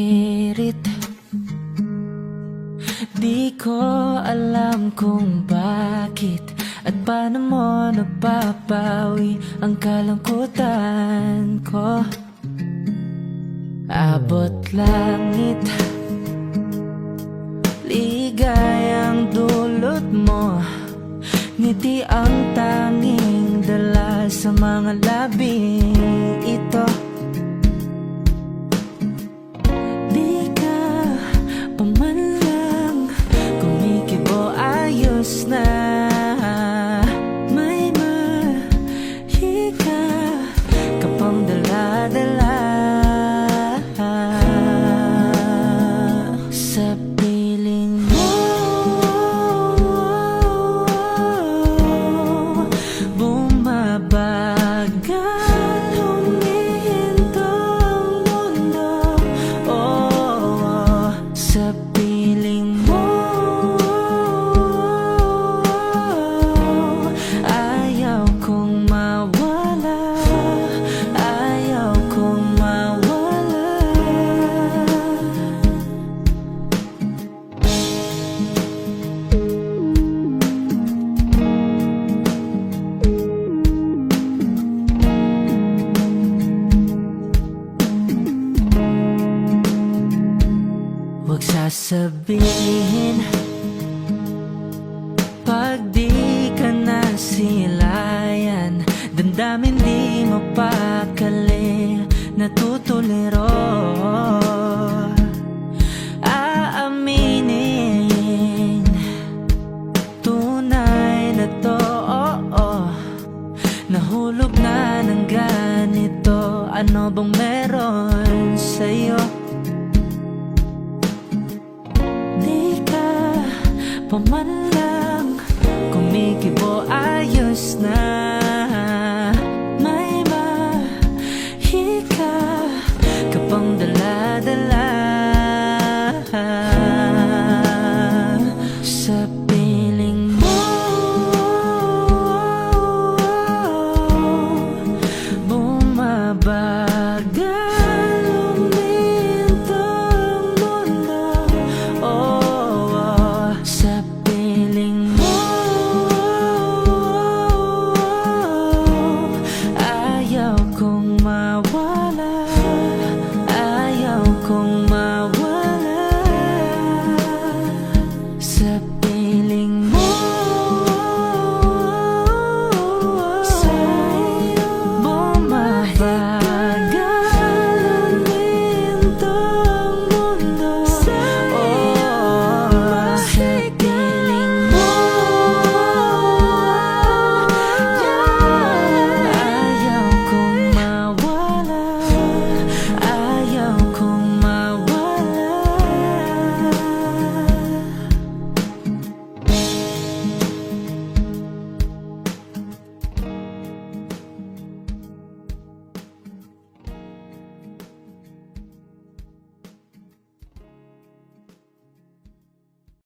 hirit. Di ko alam kung bakit at paano mo napapawi ang kalungkutan ko. Abot langit, ligayang dulot mo, ngiti ang tanging dala sa mga labing ito. Di ka pa man lang kumikibo, ayos na. May mahika ka pang dala-dala sa piling mo. Bumabagal, humihinto ang mundo, oh, sa piling mo. Ayaw kong mawala, ayaw kong mawala. Huwag sasabihin pag di ka nasilayan, damdamin di mapakali, natutuliro. Aaminin, tunay na to, oo, nahulog na ng ganito. Ano bang meron sa'yo? Di ka pa man